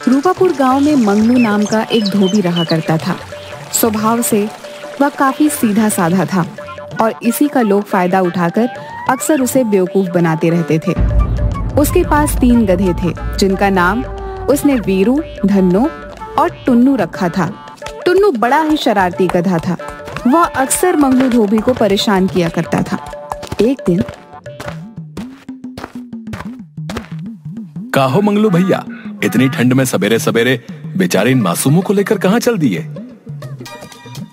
रूपापुर गांव में मंगलू नाम का एक धोबी रहा करता था। स्वभाव से वह काफी सीधा साधा था और इसी का लोग फायदा उठाकर अक्सर उसे बेवकूफ बनाते रहते थे। उसके पास 3 गधे थे जिनका नाम उसने वीरू, धन्नो और टुन्नू रखा था। टुन्नू बड़ा ही शरारती गधा था। वह अक्सर मंगलू धोबी को परेशान किया करता था। एक दिन, काहो मंगलू भैया, इतनी ठंड में सवेरे सवेरे बेचारे इन मासूमों को लेकर कहाँ चल दिए?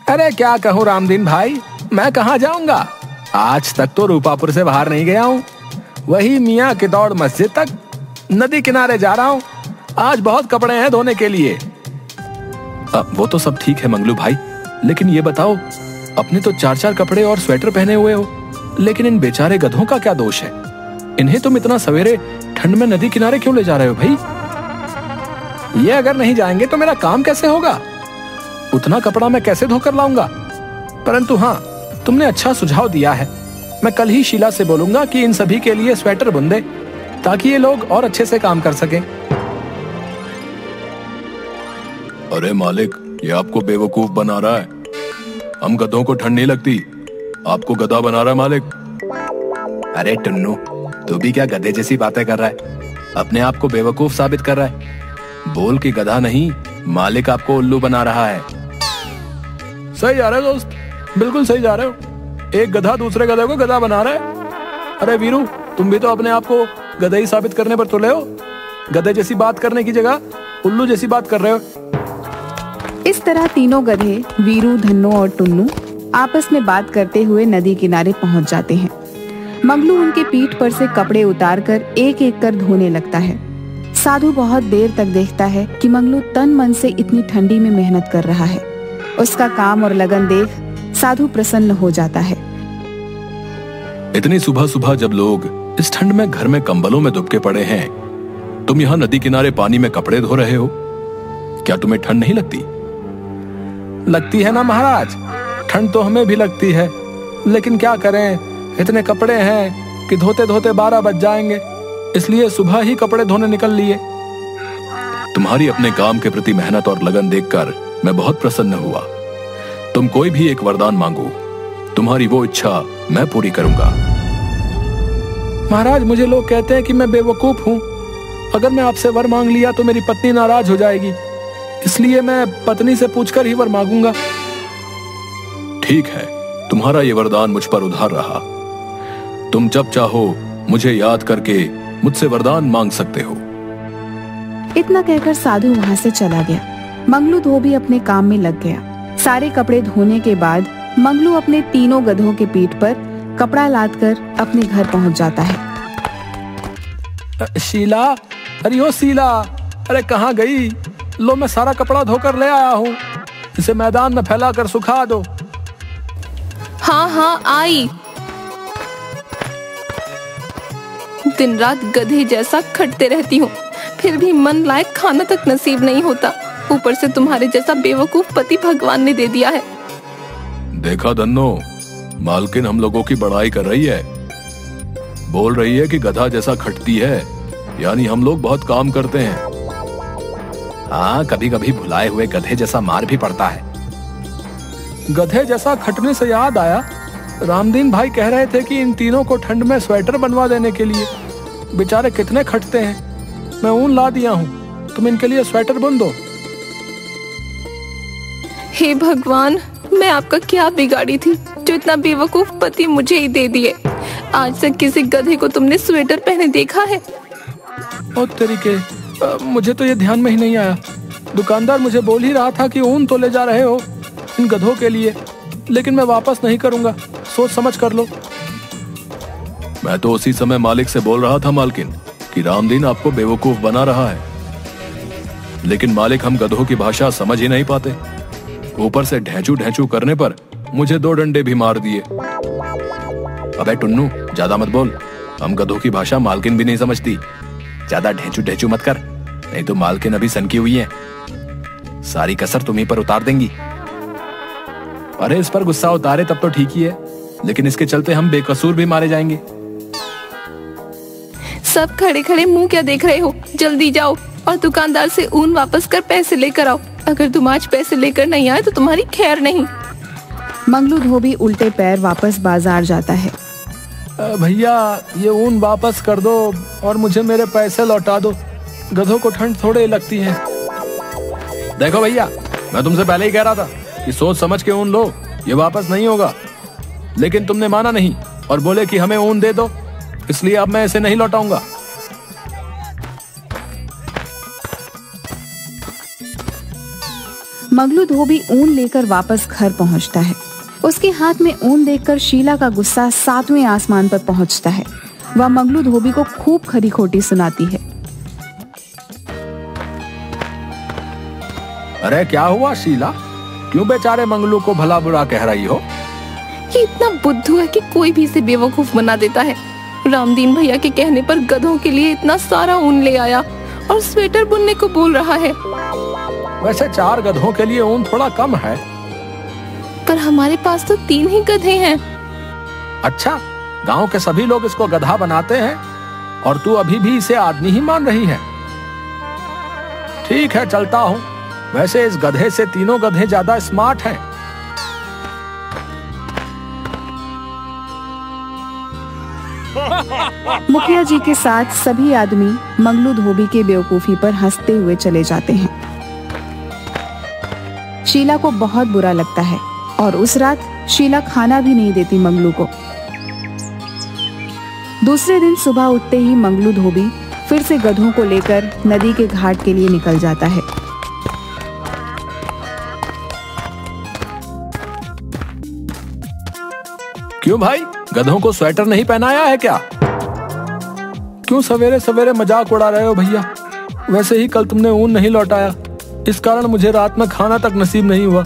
अरे क्या कहूँ रामदीन भाई, मैं कहाँ जाऊंगा। आज तक तो रूपापुर से बाहर नहीं गया हूँ। वही मियाँ की दौड़ मस्जिद तक, नदी किनारे जा रहा हूँ। आज बहुत कपड़े हैं धोने के लिए। वो तो सब ठीक है मंगलू भाई, लेकिन ये बताओ, अपने तो 4-4 कपड़े और स्वेटर पहने हुए हो, लेकिन इन बेचारे गधों का क्या दोष है? इन्हें तुम इतना सवेरे ठंड में नदी किनारे क्यों ले जा रहे हो भाई? ये अगर नहीं जाएंगे तो मेरा काम कैसे होगा? उतना कपड़ा मैं कैसे धोकर लाऊंगा? परंतु हाँ, तुमने अच्छा सुझाव दिया है। मैं कल ही शीला से बोलूंगा कि इन सभी के लिए स्वेटर बुन दे, ताकि ये लोग और अच्छे से काम कर सकें। अरे मालिक, ये आपको बेवकूफ बना रहा है। हम गधों को ठंड नहीं लगती, आपको गधा बना रहा है मालिक। अरे टुन्नू, तू भी क्या गधे जैसी बातें कर रहा है? अपने आप को बेवकूफ साबित कर रहा है। बोल कि गधा नहीं, मालिक आपको उल्लू बना रहा है। सही जा रहे हो दोस्त, बिल्कुल सही जा रहे हो। एक गधा दूसरे गधे को गधा बना रहा है। अरे वीरू, तुम भी तो अपने आप को गधा ही साबित करने पर तुले हो। गधे जैसी बात करने की जगह उल्लू जैसी बात कर रहे हो। इस तरह तीनों गधे वीरू, धन्नो और टुन्नू आपस में बात करते हुए नदी किनारे पहुंच जाते हैं। मंगलू उनके पीठ पर से कपड़े उतारकर एक एक कर धोने लगता है। साधु बहुत देर तक देखता है कि मंगलू तन मन से इतनी ठंडी में मेहनत कर रहा है। उसका काम और लगन देख साधु प्रसन्न हो जाता है। इतनी सुबह सुबह जब लोग इस ठंड में घर में कंबलों में दुबके पड़े हैं, तुम यहाँ नदी किनारे पानी में कपड़े धो रहे हो। क्या तुम्हें ठंड नहीं लगती? लगती है ना महाराज, ठंड तो हमें भी लगती है, लेकिन क्या करें, इतने कपड़े हैं कि धोते धोते 12 बज जाएंगे, इसलिए सुबह ही कपड़े धोने निकल लिए। तुम्हारी अपने काम के प्रति मेहनत और लगन देखकर मैं बहुत प्रसन्न हुआ। तुम कोई भी एक वरदान मांगो, तुम्हारी वो इच्छा मैं पूरी करूंगा। महाराज, मुझे लोग कहते हैं कि मैं बेवकूफ हूँ। अगर मैं आपसे वर मांग लिया तो मेरी पत्नी नाराज हो जाएगी, इसलिए मैं पत्नी से पूछकर ही वर मांगूंगा। ठीक है, तुम्हारा ये वरदान मुझ पर उधार रहा। तुम जब चाहो मुझे याद करके मुझसे वरदान मांग सकते हो। इतना कहकर साधु वहां से चला गया। मंगलू धोबी अपने काम में लग गया। सारे कपड़े धोने के बाद मंगलू अपने तीनों गधों के पीठ पर कपड़ा लादकर अपने घर पहुंच जाता है। शीला, अरे ओ शीला, अरे कहाँ गई? लो, मैं सारा कपड़ा धोकर ले आया हूँ, इसे मैदान में फैलाकर सुखा दो। हाँ हाँ आई। दिन रात गधे जैसा खटते रहती हूँ, फिर भी मन लायक खाना तक नसीब नहीं होता। ऊपर से तुम्हारे जैसा बेवकूफ पति भगवान ने दे दिया है। देखा धन्नो, मालकिन हम लोगों की बड़ाई कर रही है। बोल रही है कि गधा जैसा खटती है, यानी हम लोग बहुत काम करते हैं। हाँ, कभी कभी भुलाए हुए गधे जैसा मार भी पड़ता है। गधे जैसा खटने से याद आया, रामदीन भाई कह रहे थे कि इन तीनों को ठंड में स्वेटर बनवा देने के लिए। बेचारे कितने खटते हैं। मैं ऊन ला दिया हूँ, तुम इनके लिए स्वेटर बुन दो। हे भगवान, मैं आपका क्या बिगाड़ी थी जो इतना बेवकूफ पति मुझे ही दे दिए। आज तक किसी गधे को तुमने स्वेटर पहने देखा है? और तरीके, मुझे तो ये ध्यान में ही नहीं आया। दुकानदार मुझे बोल ही रहा था कि ऊन तो ले जा रहे हो इन गधों के लिए, लेकिन मैं वापस नहीं करूंगा, सोच समझ कर लो। मैं तो उसी समय मालिक से बोल रहा था मालकिन कि रामदीन आपको बेवकूफ बना रहा है, लेकिन मालिक हम गधों की भाषा समझ ही नहीं पाते। ऊपर से ढेंचू ढेंचू करने पर मुझे 2 डंडे भी मार दिए। अबे टुन्नू, ज्यादा मत बोल, हम गधों की भाषा मालकिन भी नहीं समझती। ज्यादा ढेंचू ढेंचू मत कर, नहीं तो मालकिन अभी सनकी हुई है, सारी कसर तुम्हीं पर उतार देंगी। अरे इस पर गुस्सा उतारे तब तो ठीक ही है, लेकिन इसके चलते हम बेकसूर भी मारे जाएंगे। सब खड़े खड़े मुंह क्या देख रहे हो? जल्दी जाओ और दुकानदार से ऊन वापस कर पैसे लेकर आओ। अगर तुम आज पैसे लेकर नहीं आए तो तुम्हारी खैर नहीं। मंगलू धोबी उल्टे पैर वापस बाजार जाता है। भैया ये ऊन वापस कर दो और मुझे मेरे पैसे लौटा दो। गधों को ठंड थोड़े लगती है। देखो भैया, मैं तुमसे पहले ही कह रहा था कि सोच समझ के ऊन लो, ये वापस नहीं होगा। लेकिन तुमने माना नहीं और बोले कि हमें ऊन दे दो, इसलिए अब मैं इसे नहीं लौटाऊंगा। मंगलू धोबी ऊन लेकर वापस घर पहुंचता है। उसके हाथ में ऊन देखकर शीला का गुस्सा 7वें आसमान पर पहुंचता है। वह मंगलू धोबी को खूब खरी खोटी सुनाती है। अरे क्या हुआ शीला, क्यों बेचारे मंगलू को भला बुरा कह रही हो? ये इतना बुद्धू है कि कोई भी इसे बेवकूफ बना देता है। रामदीन भैया के कहने पर गधों के लिए इतना सारा ऊन ले आया और स्वेटर बुनने को बोल रहा है। वैसे 4 गधों के लिए ऊन थोड़ा कम है, पर हमारे पास तो 3 ही गधे हैं। अच्छा, गांव के सभी लोग इसको गधा बनाते हैं और तू अभी भी इसे आदमी ही मान रही है। ठीक है, चलता हूँ। वैसे इस गधे से 3 गधे ज्यादा स्मार्ट हैं। मुखिया जी के साथ सभी आदमी मंगलू धोबी के बेवकूफी पर हंसते हुए चले जाते हैं। शीला को बहुत बुरा लगता है और उस रात शीला खाना भी नहीं देती मंगलू को। दूसरे दिन सुबह उठते ही मंगलू धोबी फिर से गधों को लेकर नदी के घाट के लिए निकल जाता है। क्यों भाई, गधों को स्वेटर नहीं पहनाया है क्या? क्यों सवेरे सवेरे मजाक उड़ा रहे हो भैया? वैसे ही कल तुमने ऊन नहीं लौटाया, इस कारण मुझे रात में खाना तक नसीब नहीं हुआ।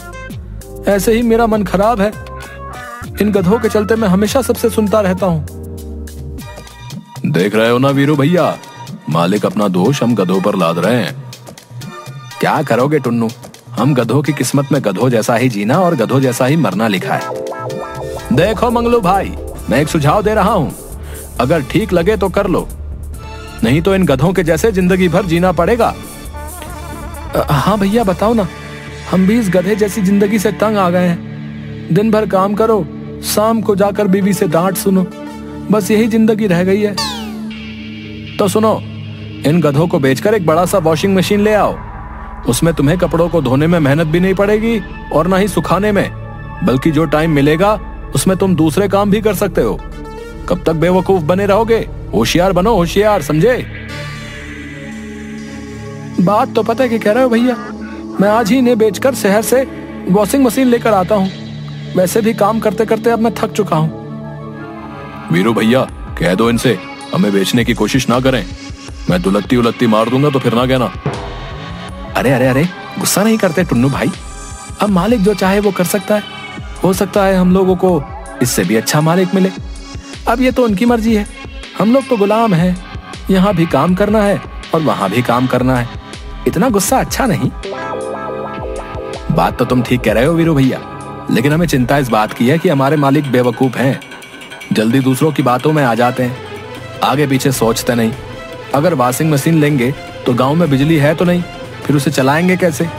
ऐसे ही मेरा मन खराब है। इन गधों के चलते मैं हमेशा सबसे सुनता रहता हूँ। देख रहे हो ना वीरू भैया, मालिक अपना दोष हम गधों पर लाद रहे हैं। क्या करोगे टुन्नू, हम गधों की किस्मत में गधों जैसा ही जीना और गधों जैसा ही मरना लिखा है। देखो मंगलू भाई, मैं एक सुझाव दे रहा हूँ, अगर ठीक लगे तो कर लो, नहीं तो इन गधों के जैसे जिंदगी भर जीना पड़ेगा। हाँ भैया बताओ ना, हम भी इस गधे जैसी जिंदगी से तंग आ गए हैं। दिन भर काम करो, शाम को जाकर बीवी से डांट सुनो, बस यही जिंदगी रह गई है। तो सुनो, इन गधों को बेचकर एक बड़ा सा वॉशिंग मशीन ले आओ। उसमें तुम्हें कपड़ों को धोने में मेहनत भी नहीं पड़ेगी और ना ही सुखाने में, बल्कि जो टाइम मिलेगा उसमें तुम दूसरे काम भी कर सकते हो। कब तक बेवकूफ बने रहोगे? होशियार बनो, होशियार, समझे? बात तो पता है कि कह रहे हो भैया, मैं आज ही इन्हें बेचकर शहर से वॉशिंग मशीन लेकर आता हूँ। वैसे भी काम करते करते अब मैं थक चुका हूँ। वीरू भैया कह दो इनसे हमें बेचने की कोशिश ना करें, मैं दुलत्ती उलत्ती मार दूंगा तो फिर ना कहना। अरे अरे अरे, गुस्सा नहीं करते टुन्नू भाई, अब मालिक जो चाहे वो कर सकता है। हो सकता है हम लोगों को इससे भी अच्छा मालिक मिले। अब ये तो उनकी मर्जी है, हम लोग तो गुलाम हैं। यहाँ भी काम करना है और वहां भी काम करना है। इतना गुस्सा अच्छा नहीं। बात तो तुम ठीक कह रहे हो वीरू भैया, लेकिन हमें चिंता इस बात की है कि हमारे मालिक बेवकूफ हैं, जल्दी दूसरों की बातों में आ जाते हैं, आगे पीछे सोचते नहीं। अगर वॉशिंग मशीन लेंगे तो गांव में बिजली है तो नहीं, फिर उसे चलाएंगे कैसे?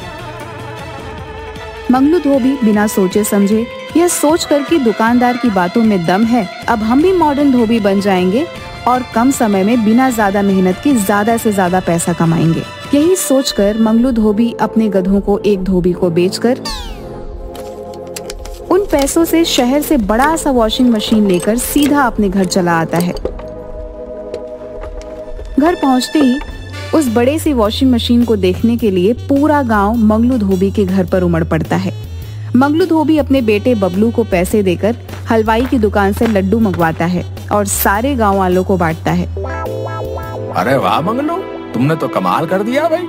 मंगलू धोबी बिना सोचे समझे यह सोच कर कि दुकानदार की बातों में दम है, अब हम भी मॉडर्न धोबी बन जाएंगे और कम समय में बिना ज्यादा मेहनत के ज्यादा से ज्यादा पैसा कमाएंगे। यही सोचकर मंगलू धोबी अपने गधों को एक धोबी को बेचकर उन पैसों से शहर से बड़ा सा वॉशिंग मशीन लेकर सीधा अपने घर चला आता है। घर पहुंचते ही उस बड़े सी वॉशिंग मशीन को देखने के लिए पूरा गांव मंगलू धोबी के घर पर उमड़ पड़ता है। मंगलू धोबी अपने बेटे बबलू को पैसे देकर हलवाई की दुकान से लड्डू मंगवाता है और सारे गांव वालों को बांटता है। अरे वाह मंगलू, तुमने तो कमाल कर दिया भाई।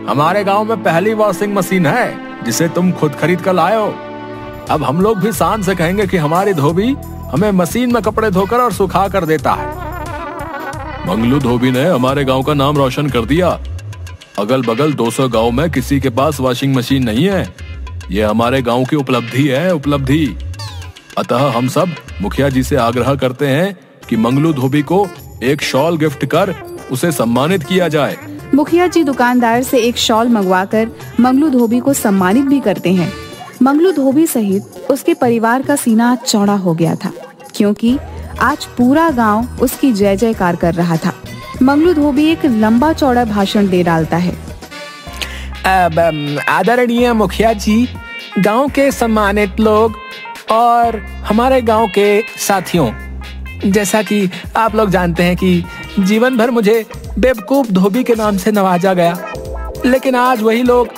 हमारे गांव में पहली वॉशिंग मशीन है जिसे तुम खुद खरीद कर लाए हो। अब हम लोग भी शान से कहेंगे कि हमारी धोबी हमें मशीन में कपड़े धोकर और सुखा कर देता है। मंगलू धोबी ने हमारे गांव का नाम रोशन कर दिया। अगल बगल 200 गांव में किसी के पास वॉशिंग मशीन नहीं है। ये हमारे गांव की उपलब्धि है, उपलब्धि। अतः हम सब मुखिया जी से आग्रह करते हैं कि मंगलू धोबी को एक शॉल गिफ्ट कर उसे सम्मानित किया जाए। मुखिया जी दुकानदार से एक शॉल मंगवाकर मंगलू धोबी को सम्मानित भी करते हैं। मंगलू धोबी सहित उसके परिवार का सीना चौड़ा हो गया था, क्योंकि आज पूरा गांव उसकी जय जयकार कर रहा था। मंगलू धोबी एक लंबा चौड़ा भाषण दे डालता है। आदरणीय मुखिया जी, गांव के सम्मानित लोग और हमारे गांव के साथियों, जैसा कि आप लोग जानते हैं कि जीवन भर मुझे बेवकूफ धोबी के नाम से नवाजा गया, लेकिन आज वही लोग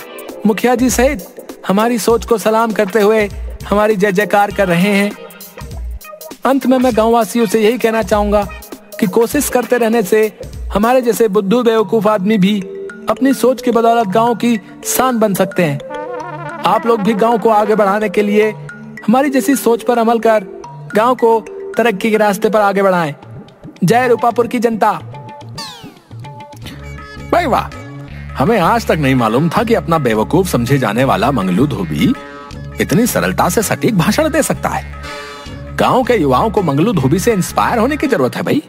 मुखिया जी सहित हमारी सोच को सलाम करते हुए हमारी जय जयकार कर रहे हैं। अंत में मैं गांववासियों से यही कहना चाहूंगा कि कोशिश करते रहने से हमारे जैसे बुद्धू बेवकूफ आदमी भी अपनी सोच की बदौलत गांव की शान बन सकते हैं। आप लोग भी गांव को आगे बढ़ाने के लिए हमारी जैसी सोच पर अमल कर गांव को तरक्की के रास्ते पर आगे बढ़ाएं। जय रूपापुर की जनता। भाई वाह, हमें आज तक नहीं मालूम था कि अपना बेवकूफ समझे जाने वाला मंगलू धोबी इतनी सरलता से सटीक भाषण दे सकता है। गांव के युवाओं को मंगलू धोबी से इंस्पायर होने की जरूरत है भाई।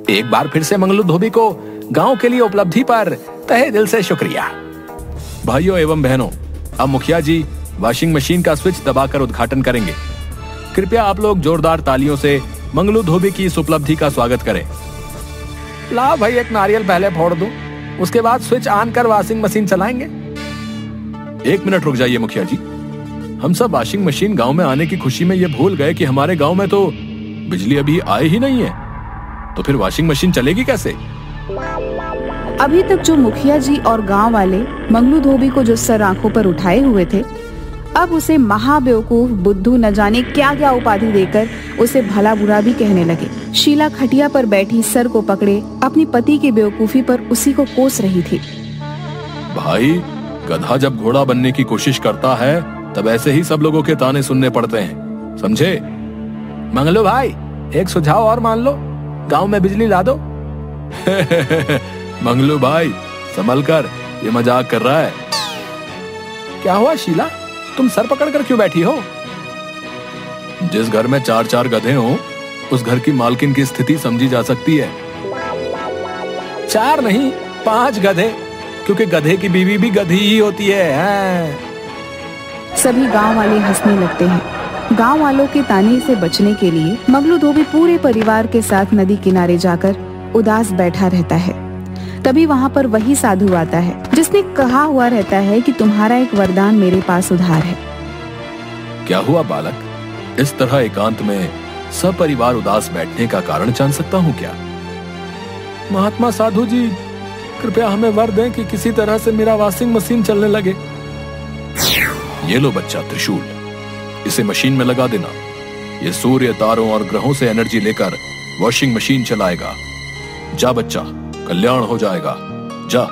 एक बार फिर से मंगलू धोबी को गांव के लिए उपलब्धि पर तहे दिल से शुक्रिया। भाइयों एवं बहनों, अब मुखिया जी वॉशिंग मशीन का स्विच दबाकर उद्घाटन करेंगे। कृपया आप लोग जोरदार तालियों से मंगलू धोबी की इस उपलब्धि का स्वागत करें। ला भाई, एक नारियल पहले फोड़ दूं, उसके बाद स्विच ऑन कर वॉशिंग मशीन चलाएंगे। 1 मिनट रुक जाइए मुखिया जी। हम सब वॉशिंग मशीन गांव में आने की खुशी में ये भूल गए कि हमारे गांव में तो बिजली अभी आई ही नहीं है, तो फिर वॉशिंग मशीन चलेगी कैसे? अभी तक जो मुखिया जी और गांव वाले मंगलू धोबी को जो सर आंखों पर उठाए हुए थे, अब उसे महाबेवकूफ, बुद्धू, न जाने क्या क्या उपाधि देकर उसे भला बुरा भी कहने लगे। शीला खटिया पर बैठी सर को पकड़े अपनी पति की बेवकूफी पर उसी को कोस रही थी। भाई, गधा जब घोड़ा बनने की कोशिश करता है तब ऐसे ही सब लोगों के ताने सुनने पड़ते हैं, समझे? मंगलू भाई, एक सुझाव और मान लो, गांव में बिजली ला दो। मंगलू भाई, संभल कर, ये मजाक कर रहा है। क्या हुआ शीला, तुम सर पकड़कर क्यों बैठी हो? जिस घर में 4-4 गधे हों, उस घर की मालकिन की स्थिति समझी जा सकती है। 4 नहीं, 5 गधे, क्योंकि गधे की बीवी भी गधी ही होती है। सभी गांव वाले हंसने लगते हैं। गांव वालों के ताने से बचने के लिए मंगलू धोबी पूरे परिवार के साथ नदी किनारे जाकर उदास बैठा रहता है। तभी वहाँ पर वही साधु आता है जिसने कहा हुआ रहता है कि तुम्हारा एक वरदान मेरे पास उधार है। क्या हुआ बालक? इस तरह एकांत में सपरिवार उदास बैठने का कारण जान सकता हूँ क्या? महात्मा साधु जी, कृपया हमें वर दें कि किसी तरह से मेरा वॉशिंग मशीन चलने लगे। ये लो बच्चा त्रिशूल, इसे मशीन में लगा देना। ये सूर्य, तारों और ग्रहों से एनर्जी लेकर वॉशिंग मशीन चलाएगा। जा बच्चा, कल्याण हो जाएगा, जा।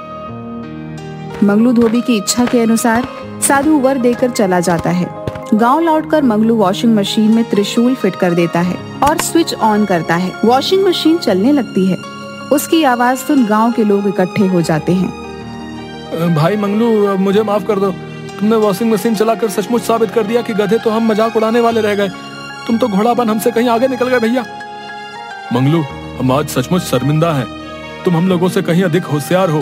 मंगलू धोबी की इच्छा के अनुसार साधु वर देकर चला जाता है। गांव लौटकर मंगलू वॉशिंग मशीन में त्रिशूल फिट कर देता है और स्विच ऑन करता है। वॉशिंग मशीन चलने लगती है। उसकी आवाज सुन गांव के लोग इकट्ठे हो जाते हैं। भाई मंगलू, मुझे माफ कर दो। तुमने वॉशिंग मशीन चलाकर सचमुच साबित कर दिया कि गधे तो हम मजाक उड़ाने वाले रह गए। तुम तो घोड़ा बन हमसे कहीं आगे निकल गए भैया। मंगलू, हम आज सचमुच शर्मिंदा हैं। तुम हम लोगों से कहीं अधिक होशियार हो।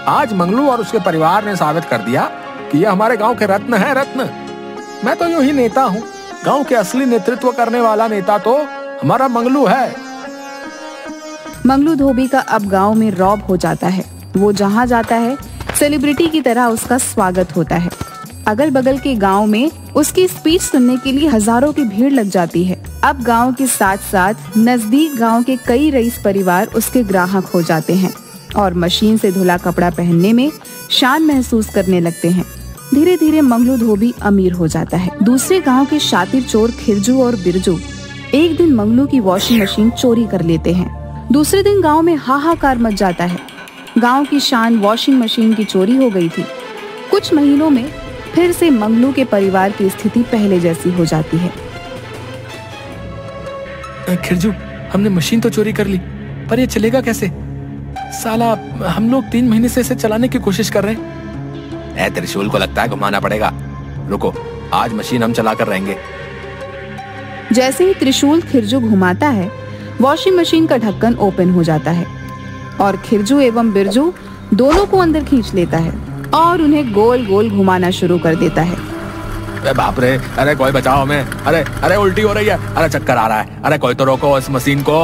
आज मंगलू और उसके परिवार ने साबित कर दिया कि ये हमारे गांव के रत्न है, रत्न। मैं तो यूं ही नेता हूँ। गांव के असली नेतृत्व करने वाला नेता तो हमारा मंगलू है। मंगलू धोबी का अब गांव में रौब हो जाता है। वो जहाँ जाता है सेलिब्रिटी की तरह उसका स्वागत होता है। अगल बगल के गांव में उसकी स्पीच सुनने के लिए हजारों की भीड़ लग जाती है। अब गांव के साथ साथ नजदीक गांव के कई रईस परिवार उसके ग्राहक हो जाते हैं और मशीन से धुला कपड़ा पहनने में शान महसूस करने लगते हैं। धीरे धीरे मंगलू धोबी अमीर हो जाता है। दूसरे गांव के शातिर चोर खिरजू और बिरजू एक दिन मंगलू की वॉशिंग मशीन चोरी कर लेते हैं। दूसरे दिन गांव में हाहाकार मच जाता है। गांव की शान वॉशिंग मशीन की चोरी हो गई थी। कुछ महीनों में फिर से मंगलू के परिवार की स्थिति पहले जैसी हो जाती है। खिरजू, हमने मशीन तो चोरी कर ली, पर ये चलेगा कैसे? साला, हम लोग 3 महीने से इसे चलाने की कोशिश कर रहे हैं। त्रिशूल को लगता है घुमाना पड़ेगा। रुको, आज मशीन हम चला कर रहेंगे। जैसे ही त्रिशूल खिरजू घुमाता है, वॉशिंग मशीन का ढक्कन ओपन हो जाता है। और खिरजू एवं बिरजू दोनों को अंदर खींच लेता है और उन्हें गोल गोल घुमाना शुरू कर देता है। अरे बाप रे, अरे कोई बचाओ हमें, अरे अरे उल्टी हो रही है, अरे चक्कर आ रहा है, अरे कोई तो रोको इस मशीन को।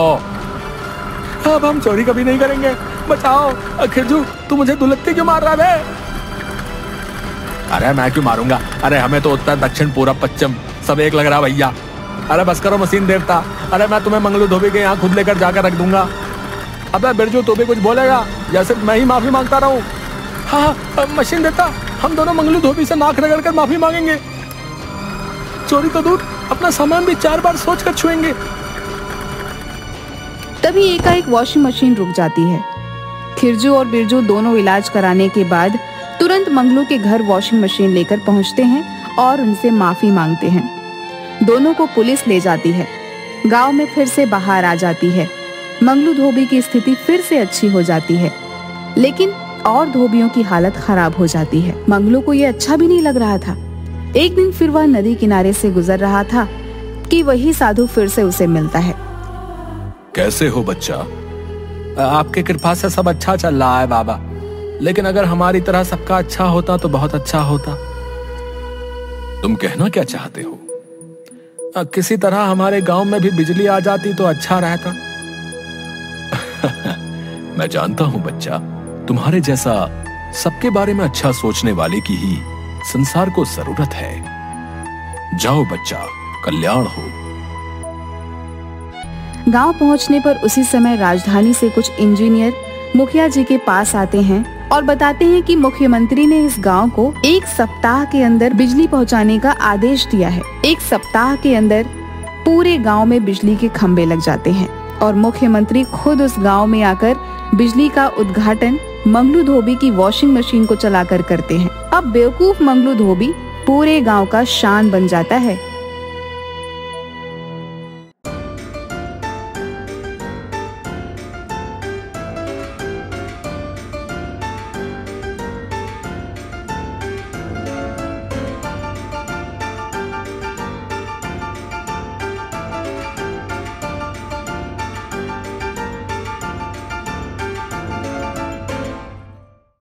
अब हम चोरी कभी नहीं करेंगे, बचाओ। खिरजू तू मुझे दुलत्ती क्यों मार रहा है? अरे मैं क्यों मारूंगा, अरे हमें तो उत्तर दक्षिण पूरब पश्चिम सब एक लग रहा भैया। अरे बस करो मशीन देवता, अरे मैं तुम्हें मंगलू धोबी के यहाँ खुद लेकर जाकर रख दूंगा। अबे बिरजू तू भी कुछ बोलेगा या सिर्फ मैं ही माफी मांगता रहूं? हाँ मशीन देवता, हम दोनों मंगलू धोबी से नाक रगड़ कर माफी मांगेंगे। चोरी तो दूर, अपना सामान भी 4 बार सोच कर छुएंगे। तभी एकाएक वॉशिंग मशीन रुक जाती है। खिरजू और बिरजू दोनों इलाज कराने के बाद तुरंत मंगलू के घर वॉशिंग मशीन लेकर पहुंचते हैं और उनसे माफी मांगते हैं। दोनों को पुलिस ले जाती है। गांव में फिर से बाहर आ जाती है। मंगलू धोबी की स्थिति फिर से अच्छी हो जाती है, लेकिन और धोबियों की हालत खराब हो जाती है। मंगलू को ये अच्छा भी नहीं लग रहा था। एक दिन फिर वह नदी किनारे से गुजर रहा था कि वही साधु फिर से उसे मिलता है। कैसे हो बच्चा? आपके कृपा से सब अच्छा चल रहा है बाबा, लेकिन अगर हमारी तरह सबका अच्छा होता तो बहुत अच्छा होता। तुम कहना क्या चाहते हो? किसी तरह हमारे गांव में भी बिजली आ जाती तो अच्छा रहता। मैं जानता हूं बच्चा, तुम्हारे जैसा सबके बारे में अच्छा सोचने वाले की ही संसार को जरूरत है। जाओ बच्चा, कल्याण हो। गांव पहुंचने पर उसी समय राजधानी से कुछ इंजीनियर मुखिया जी के पास आते हैं और बताते हैं कि मुख्यमंत्री ने इस गांव को 1 सप्ताह के अंदर बिजली पहुंचाने का आदेश दिया है। 1 सप्ताह के अंदर पूरे गांव में बिजली के खंभे लग जाते हैं और मुख्यमंत्री खुद उस गांव में आकर बिजली का उद्घाटन मंगलू धोबी की वॉशिंग मशीन को चलाकर करते हैं। अब बेवकूफ मंगलू धोबी पूरे गांव का शान बन जाता है